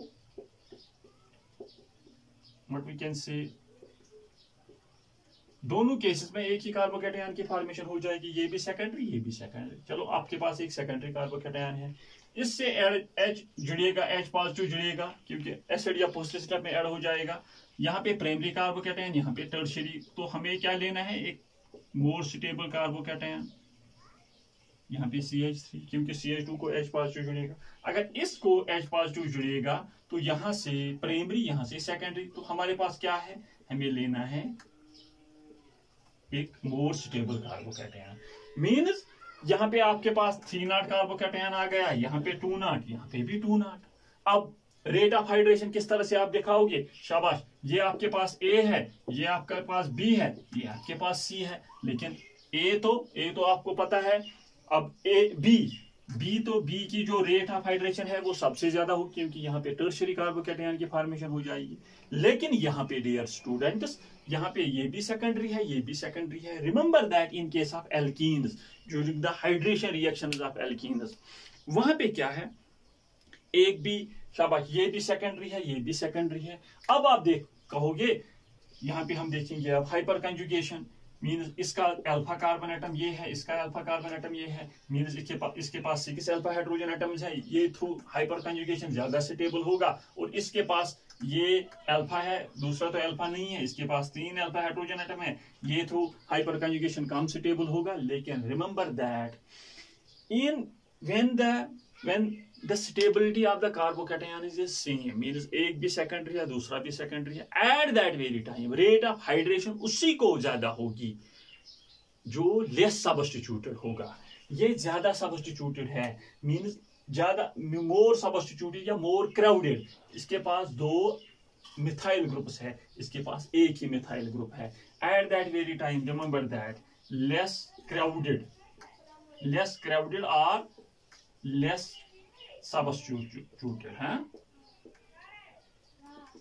व्हाट वी कैन से, दोनों केसेस में एक ही कार्बोकैटायन की फॉर्मेशन हो जाएगी। ये भी सेकेंडरी, ये भी सेकेंडरी। चलो आपके पास एक सेकेंडरी कार्बोकैटायन है, इससे H जुड़ेगा, H पॉजिटिव जुड़ेगा, क्योंकि एसिड या फर्स्ट स्टेप में ऐड हो जाएगा। यहाँ पे प्राइमरी कार्बोकैटायन, यहाँ पे टर्शियरी। तो हमें क्या लेना है, एक मोर स्टेबल कार्बोकैटायन, यहाँ पे CH3, क्योंकि CH2 को H पॉजिटिव जुड़ेगा। अगर इसको H पॉजिटिव जुड़ेगा तो यहाँ से प्राइमरी, यहाँ से सेकेंडरी। तो हमारे पास क्या है, हमें लेना है एक मोर स्टेबल कार्बोकैटायन। मीन्स यहाँ पे आपके पास 3 नॉट कार्बोकैटायन आ गया, यहाँ पे 2 नॉट, यहाँ पे भी 2 नॉट। अब रेट ऑफ हाइड्रेशन किस तरह से आप दिखाओगे, शाबाश। ये आपके पास A है, ये आपके पास B है, ये आपके पास C है, लेकिन A तो आपको पता है। अब B बी, तो बी की जो रेट ऑफ हाइड्रेशन है वो सबसे ज्यादा हो, क्योंकि यहाँ पे टर्शियरी कार्बोकैटायन की फॉर्मेशन हो जाएगी। लेकिन यहाँ पे डियर स्टूडेंट्स, यहाँ पे ये भी सेकेंडरी है, ये भी सेकेंडरी है। Remember that in case of alkenes, during the hydration reactions of alkenes, वहां पे क्या है, एक भी, शाबाश, ये भी सेकेंडरी है, ये भी सेकेंडरी है। अब आप देख कहोगे, यहाँ पे हम देखेंगे अब हाइपर कंजुगेशन, मीन्स इसका अल्फा कार्बन एटम ये है, इसका अल्फा कार्बन एटम ये है, मीन्स इसके पास 6 अल्फा हाइड्रोजन एटम्स है, ये थ्रू हाइपर कंजुगेशन ज्यादा स्टेबल होगा। और इसके पास ये अल्फा है, दूसरा तो अल्फा नहीं है, इसके पास 3 अल्फा हाइड्रोजन एटम है, ये थ्रू हाइपर कंजुगेशन कम स्टेबल होगा। लेकिन remember that in when the stability of the carbocation is the same, means एक भी सेकेंडरी है, दूसरा भी सेकेंडरी है, at that very time rate of hydration उसी को ज्यादा होगी जो लेस सब्स्टिट्यूटेड होगा। ये ज्यादा सब्स्टिट्यूटेड है, मीन्स ज्यादा, मोर सब्स्टिट्यूटेड या मोर क्राउडेड। इसके पास 2 मिथाइल ग्रुप्स है, इसके पास एक ही मिथाइल ग्रुप है। at that very time remember that less crowded or less substituted है,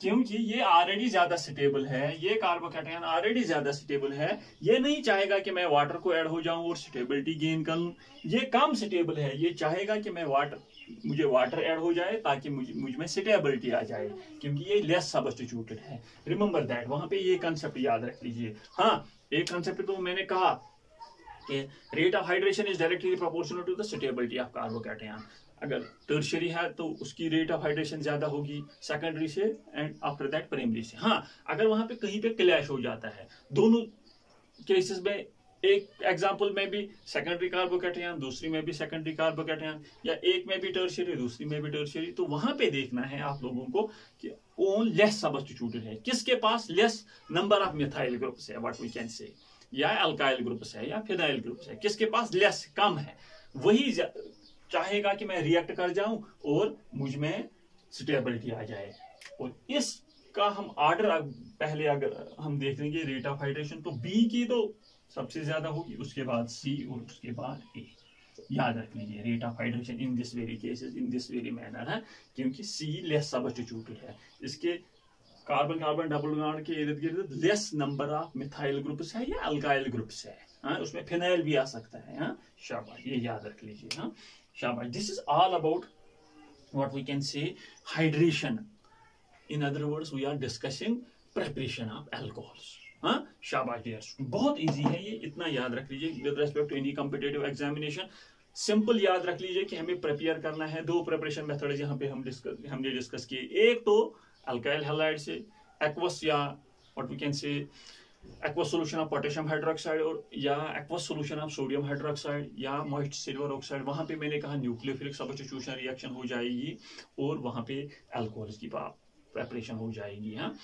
क्योंकि ये ऑलरेडी ज्यादा स्टेबल है, ये कार्बोकैटायन ऑलरेडी ज्यादा स्टेबल है। ये नहीं चाहेगा कि मैं वाटर को ऐड हो जाऊं और स्टेबिलिटी गेन कर लूं, ये कम स्टेबल है, ये चाहेगा कि मैं मुझे वाटर ऐड हो जाए ताकि मुझ में स्टेबिलिटी आ जाए, क्योंकि ये लेस सब्स्टिट्यूटेड है। रिमेंबर दैट, वहां पे ये कंसेप्ट याद रख लीजिए। हाँ, एक कंसेप्ट तो मैंने कहा कि rate of hydration is directly proportional to the stability of carbocation. अगर टर्शियरी है तो उसकी रेट ऑफ हाइड्रेशन ज्यादा होगी सेकेंडरी से, एंड आफ्टर दैट प्राइमरी से। हाँ, अगर वहां पे कहीं पे क्लैश हो जाता है दोनों केसेस में, एक एग्जांपल में भी सेकेंडरी कार्बोकैटायन, दूसरी में भी सेकेंडरी कार्बोकैटायन, या एक में भी टर्शियरी, दूसरी में भी टर्शियरी, तो वहां पे देखना है आप लोगों को कि कौन लेस सब्स्टिट्यूटेड है, किसके पास less number of methyl groups है, व्हाट वी कैन से, या अल्काइल ग्रुप्स है या फिनाइल ग्रुप्स है, किसके पास लेस, कम है, वही चाहेगा कि मैं रिएक्ट कर जाऊं और मुझ में स्टेबिलिटी आ जाए। और इसका हम ऑर्डर पहले अगर हम देख लेंगे रेट ऑफ हाइड्रेशन, तो बी की तो सबसे ज्यादा होगी, उसके बाद सी और उसके बाद ए। याद रख लीजिए rate of hydration in this very cases, in this very manner है, क्योंकि सी लेस सब्स्टिट्यूटेड है, इसके कार्बन कार्बन डबल बॉन्ड के इर्द गिर्द less number of methyl groups है या अल्काइल ग्रुप्स है। हाँ, उसमें फिनाइल भी आ सकता है। हाँ, शाबाश, ये याद रख लीजिए। हाँ, शाबाश, this is all about what we can say hydration. In other words we are discussing preparation of alcohols. हाँ, शाबाश डियर, बहुत इजी है ये, इतना याद रख लीजिए। With respect to any competitive examination simple याद रख लीजिए कि हमें प्रिपेयर करना है। 2 प्रिपरेशन मेथड यहाँ पे हमने डिस्कस किए। एक तो अल्काइल हैलाइड से एक्वस, या what we can say aqueous solution of potassium hydroxide, और या aqueous solution of sodium hydroxide या मॉइस्ट सिल्वर ऑक्साइड, वहां पे मैंने कहा न्यूक्लियोफिलिक सब्स्टिट्यूशन रिएक्शन हो जाएगी और वहां पे अल्कोहल की प्रिपरेशन हो जाएगी। हाँ,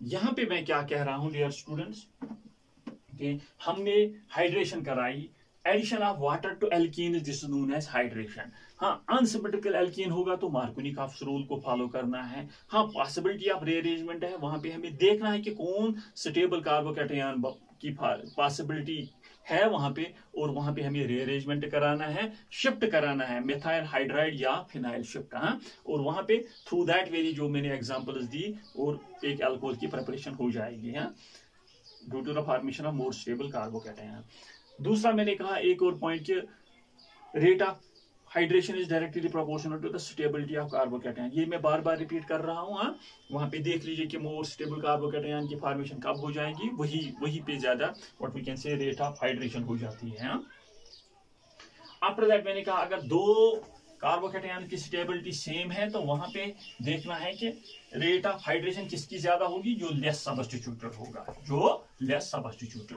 यहाँ पे मैं क्या कह रहा हूं डियर स्टूडेंट्स कि हमने हाइड्रेशन कराई, addition of water to alkene, this is known as hydration. हाँ, अनसिमेट्रिकल एल्कीन होगा तो मार्कोनिकॉफ रूल को फॉलो करना है। हाँ, पॉसिबिलिटी ऑफ रीअरेंजमेंट है, वहां पे हमें देखना है कि कौन स्टेबल कार्बोकैटायन की पॉसिबिलिटी है वहां पे, और वहां पे हमें रीअरेंजमेंट कराना है, शिफ्ट कराना है, मिथाइल हाइड्राइड या फिनाइल शिफ्ट। हाँ, और वहां पे थ्रू दैट वेरी जो मैंने एग्जांपल्स दी, और एक अल्कोहल की प्रिपरेशन हो जाएगी। हाँ, due to the formation of more stable carbocation. दूसरा मैंने कहा एक और पॉइंट कि rate of hydration is directly proportional to the stability of carbocation. ये मैं बार बार रिपीट कर रहा हूं। हाँ, वहां पे देख लीजिए कि मोर स्टेबल कार्बोकैटायन की फॉर्मेशन कब हो जाएगी, वही पे ज्यादा what we can say rate of hydration हो जाती है। आफ्टर दैट मैंने कहा अगर 2 कार्बोकैटायन की स्टेबिलिटी सेम है तो वहां पे देखना है कि रेट ऑफ हाइड्रेशन किसकी ज्यादा होगी, जो लेस सब्स्टिट्यूटेड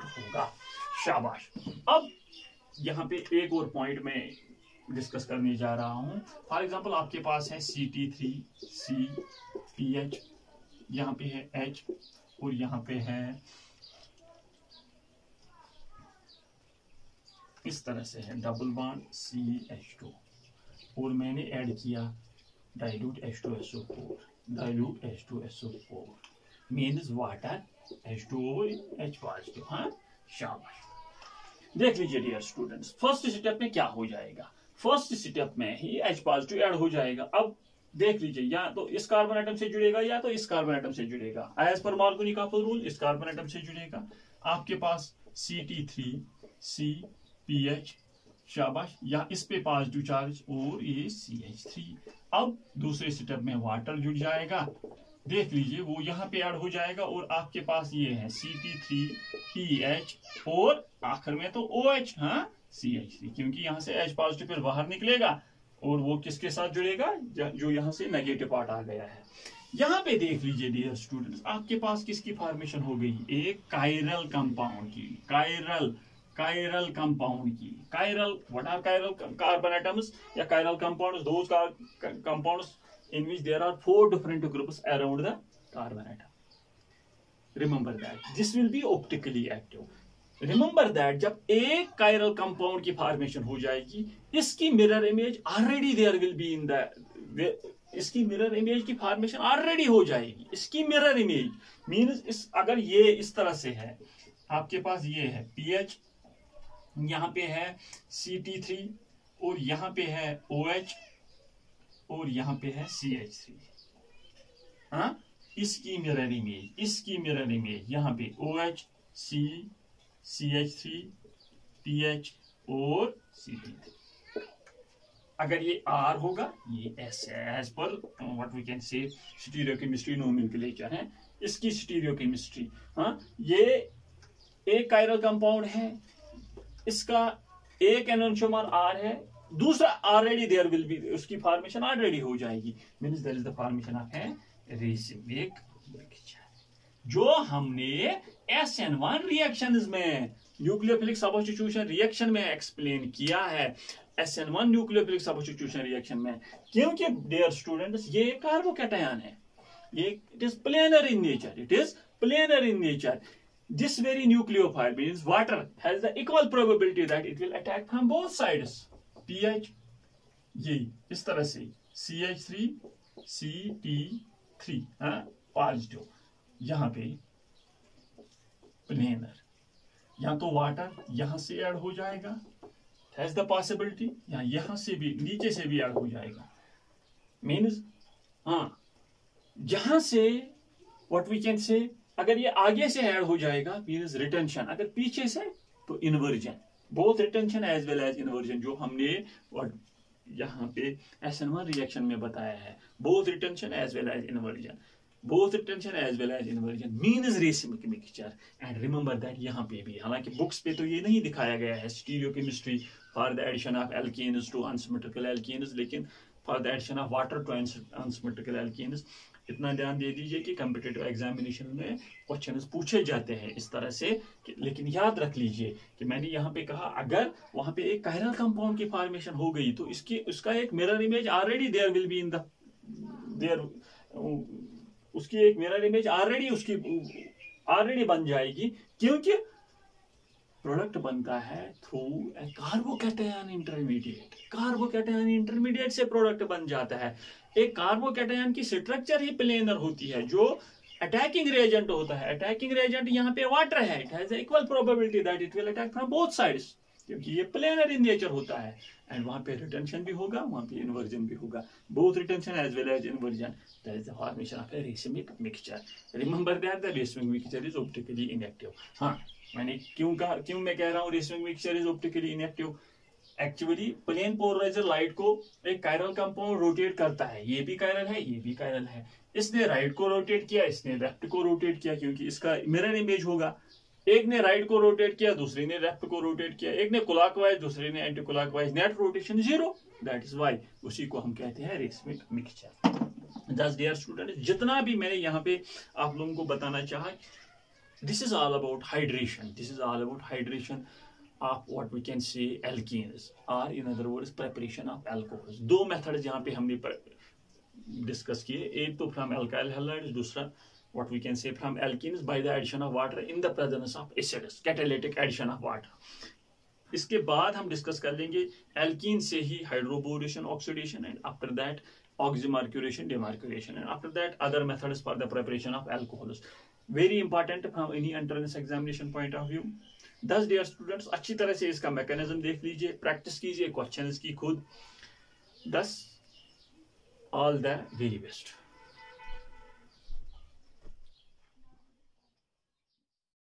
होगा। शाबाश। अब यहाँ पे एक और पॉइंट में डिस्कस करने जा रहा हूं। फॉर एग्जांपल आपके पास है CT3CPH, यहाँ पे है H और यहाँ पे है इस तरह से है डबल बॉन्ड CH2, और मैंने ऐड किया dilute H2SO4 means water H2O H positive. हाँ, शाबाश। देख लीजिए डियर स्टूडेंट्स, फर्स्ट स्टेप में क्या हो जाएगा। फर्स्ट स्टेप में ही H पॉजिटिव ऐड हो जाएगा। अब देख लीजिए, या तो इस कार्बन एटम से जुड़ेगा या तो इस कार्बन एटम से जुड़ेगा। एज पर मार्कोनी-कापल रूल इस कार्बन एटम से जुड़ेगा। आपके पास CT3CPH, शाबाश, या इस पे पॉजिटिव चार्ज और ये CH3। अब दूसरे स्टेप में वाटर जुड़ जाएगा, देख लीजिए वो यहाँ पे ऐड हो जाएगा और आपके पास ये है CT3PH और आखिर में तो OH, हाँ CH3, क्योंकि यहाँ से H पॉजिटिव फिर बाहर निकलेगा और वो किसके साथ जुड़ेगा, जो यहाँ से नेगेटिव पार्ट आ गया है। यहाँ पे देख लीजिए डियर स्टूडेंट्स, आपके पास किसकी फॉर्मेशन हो गई, एक कायरल कंपाउंड की, कायरल कंपाउंड की। Chiral, what are chiral carbon atoms या chiral compounds? Those compounds in which there are 4 different groups around the carbon atom. Remember that this will be optically active. Remember that जब एक chiral compound की formation हो जाएगी, इसकी mirror image already there will be in the, इसकी mirror image की formation already हो जाएगी। इसकी मिरर इमेज मींस इस, अगर ये इस तरह से है, आपके पास ये है PH, यहाँ पे है CT3 और यहाँ पे है OH और यहाँ पे है CH3, हाँ, इसकी मिरर इमेज यहाँ पे OH, CH3, PH और CT3। अगर ये R होगा, ये S है, as per what we can say stereochemistry nomenclature है, इसकी स्टीरियोकेमिस्ट्री। हाँ, ये एक कायरल कंपाउंड है, इसका एक एनोनिमर R है, दूसरा ऑलरेडी देयर विल बी, उसकी फॉर्मेशन ऑलरेडी हो जाएगी, means there is the formation of a racemic mixture, जो हमने SN1 रिएक्शंस में, न्यूक्लियोफिलिक सब्स्टिट्यूशन रिएक्शन में एक्सप्लेन किया है। SN1 न्यूक्लियोफिलिक सब्स्टिट्यूशन रिएक्शन में, क्योंकि डियर स्टूडेंट्स ये कार्बोकैटायन है, ये it is planar in nature, this very nucleophile means water has the equal probability that it will attack from both sides. pH ये इस तरह से CH3 CT3 पॉजिटिव, यहाँ पे प्लेनर, या तो वाटर यहाँ से ऐड हो जाएगा, has the possibility, या यहाँ से भी नीचे से भी ऐड हो जाएगा, मीन्स हाँ, जहां से व्हाट वी कैन से, अगर ये आगे से ऐड हो जाएगा मींस रिटेंशन, अगर पीछे से तो inversion, both retention as well as inversion, जो हमने यहाँ पे SN1 रिएक्शन में बताया है, both retention as well as inversion means racemic mixture. And remember that यहाँ पे भी, हालांकि बुक्स पे तो ये नहीं दिखाया गया है stereochemistry for the addition of alkenes to unsymmetrical alkenes, लेकिन for the addition of water to unsymmetrical alkenes इतना ध्यान दे दीजिए कि कॉम्पिटिटिव एग्जामिनेशन में क्वेश्चंस पूछे जाते हैं इस तरह से। लेकिन याद रख लीजिए कि मैंने यहाँ पे कहा, अगर वहां पे एक कायरल कंपाउंड की फॉर्मेशन हो गई तो उसका एक mirror image already there will be in the there, उसकी एक मिरर इमेज ऑलरेडी बन जाएगी, क्योंकि प्रोडक्ट बनता है थ्रू ए कार्बोकैटायन इंटरमीडिएट से प्रोडक्ट बन जाता है। एक कार्बोकैटायन की स्ट्रक्चर ही प्लेनर होती है, जो अटैकिंग रिएजेंट होता है। अटैकिंग रिएजेंट यहाँ पे वाटर है, it has equal probability that it will attack from both sides, क्योंकि ये प्लेनर इन नेचर होता है। एंड वहां पे रिटेंशन भी होगा, वहां पे इन्वर्जन भी होगा, both retention as well as inversion, that is the formation of a racemic mixture. Remember that the racemic mixture is optically inactive. हाँ, मैंने क्यों मैं कह रहा हूँ racemic mixture is optically inactive, actually plane polarizer light को एक chiral compound rotate करता है, ये भी कायरल है, ये भी कायरल है, इसने राइट को रोटेट किया, इसने लेफ्ट को रोटेट किया, क्योंकि इसका मिरर इमेज होगा। एक ने राइट को रोटेट किया, दूसरे ने लेफ्ट को रोटेट किया, एक ने क्लॉकवाइज, दूसरे ने anti clockwise, net rotation 0, that is why उसी को हम कहते हैं रेसिमिक मिक्सचर। दस डियर स्टूडेंट, जितना भी मैंने यहाँ पे आप लोगों को बताना चाहा, this is all about hydration of what we can say alkenes, or in other words preparation of alcohols। दो मेथड्स यहाँ पे हमने डिस्कस किए, एक तो फ्रॉम alkyl halides, दूसरा what we can say from alkenes by the addition of water in the presence of acids, catalytic addition of water। इसके बाद हम डिस्कस कर लेंगे एल्कीन से ही hydroboration, oxidation, and after that oxymercuration, demercuration, and after that other methods for the preparation of alcohols। Very important from any entrance examination point of view, 10 dear students, अच्छी तरह से इसका मैकेनिज्म देख लीजिए, प्रैक्टिस कीजिए questions की खुद। 10 all the very best.